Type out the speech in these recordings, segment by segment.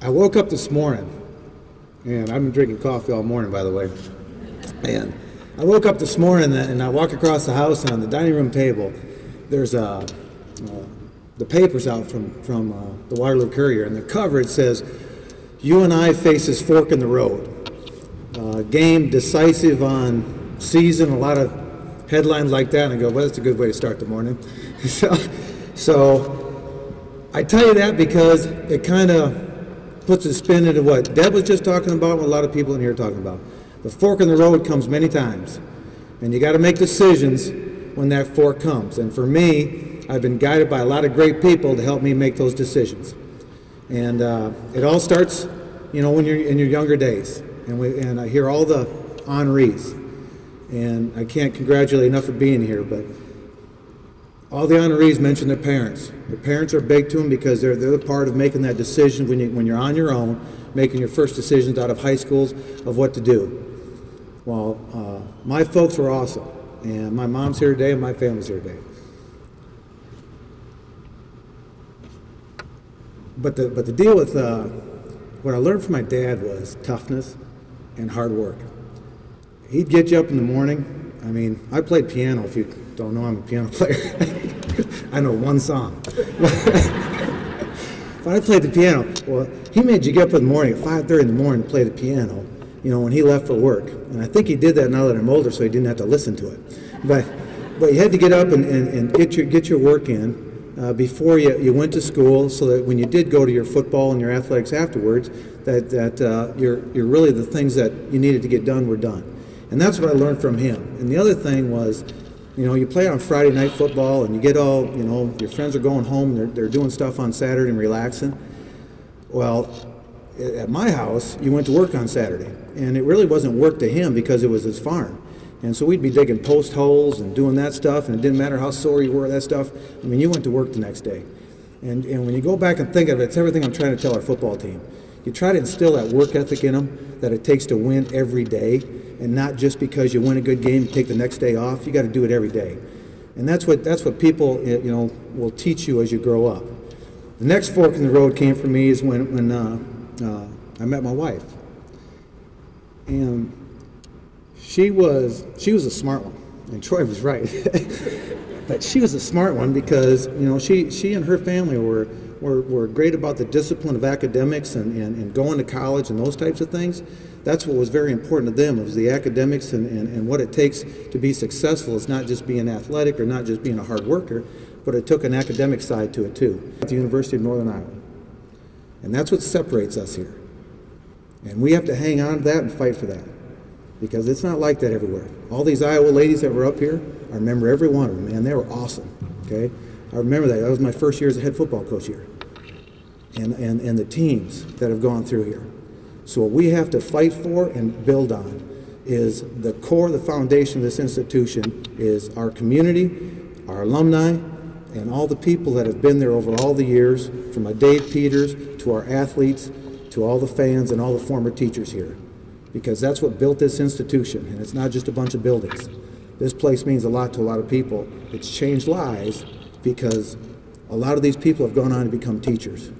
I woke up this morning, and I've been drinking coffee all morning, by the way. And I woke up this morning, and I walk across the house, and on the dining room table, there's the papers out from the Waterloo Courier, and the cover, it says, UNI faces fork in the road. Game decisive on season, a lot of headlines like that, and I go, well, that's a good way to start the morning. So I tell you that because it kind of puts a spin into what Deb was just talking about, what a lot of people in here are talking about. The fork in the road comes many times, and you got to make decisions when that fork comes. And for me, I've been guided by a lot of great people to help me make those decisions. And it all starts, when you're in your younger days. And I hear all the honorees, and I can't congratulate enough for being here, but all the honorees mention their parents. Their parents are big to them because they're the part of making that decision when you're on your own, making your first decisions out of high schools of what to do. Well, my folks were awesome, and my mom's here today and my family's here today. But the deal with what I learned from my dad was toughness and hard work. He'd get you up in the morning. I mean, I played piano. If you don't know, I'm a piano player. I know one song. But I played the piano. Well, he made you get up in the morning at 5:30 in the morning to play the piano, when he left for work. And I think he did that now that I'm older, so he didn't have to listen to it. But you had to get up and get your work in before you went to school, so that when you did go to your football and your athletics afterwards, that you're really the things that you needed to get done were done. And that's what I learned from him. And the other thing was, you play on Friday night football and you get all, your friends are going home, they're doing stuff on Saturday and relaxing. Well, at my house, you went to work on Saturday. And it really wasn't work to him because it was his farm. And so we'd be digging post holes and doing that stuff, and it didn't matter how sore you were, that stuff. I mean, you went to work the next day. And when you go back and think of it, it's everything I'm trying to tell our football team. You try to instill that work ethic in them that it takes to win every day, and not just because you win a good game, you take the next day off. You got to do it every day. And that's what people, will teach you as you grow up. The next fork in the road came for me is when I met my wife. And she was a smart one, and Troy was right. But she was a smart one because she and her family were great about the discipline of academics and going to college and those types of things. That's what was very important to them, was the academics and what it takes to be successful. It's not just being athletic or not just being a hard worker, but it took an academic side to it too. At the University of Northern Iowa. And that's what separates us here. And we have to hang on to that and fight for that, because it's not like that everywhere. All these Iowa ladies that were up here, I remember every one of them, man. They were awesome, okay? I remember that. That was my first year as a head football coach here. And the teams that have gone through here. So what we have to fight for and build on is the core, the foundation of this institution is our community, our alumni, and all the people that have been there over all the years, from Dave Peters to our athletes, to all the fans and all the former teachers here. Because that's what built this institution, and it's not just a bunch of buildings. This place means a lot to a lot of people. It's changed lives because a lot of these people have gone on to become teachers.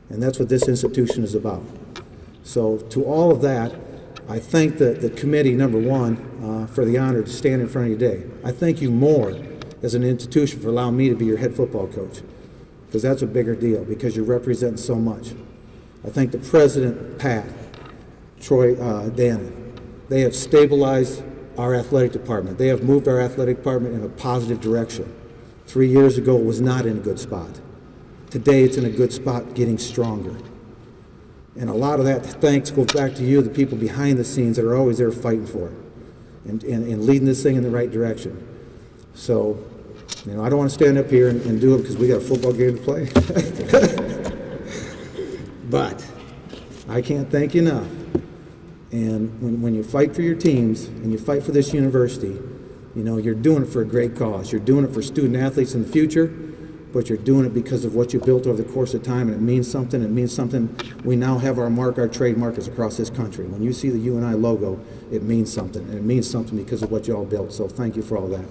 And that's what this institution is about. So to all of that, I thank the committee, number one, for the honor to stand in front of you today. I thank you more as an institution for allowing me to be your head football coach, because that's a bigger deal, because you're representing so much. I thank the president, Pat, Troy, Dannon. They have stabilized our athletic department. They have moved our athletic department in a positive direction. 3 years ago, it was not in a good spot. Today, it's in a good spot, getting stronger. And a lot of that thanks goes back to you, the people behind the scenes that are always there fighting for it and leading this thing in the right direction. So, I don't want to stand up here and do it because we got a football game to play. But I can't thank you enough. And when you fight for your teams and you fight for this university, you're doing it for a great cause. You're doing it for student athletes in the future, but you're doing it because of what you built over the course of time, and it means something. It means something. We now have our mark, our trademark is across this country. When you see the UNI logo, it means something, and it means something because of what you all built. So thank you for all that.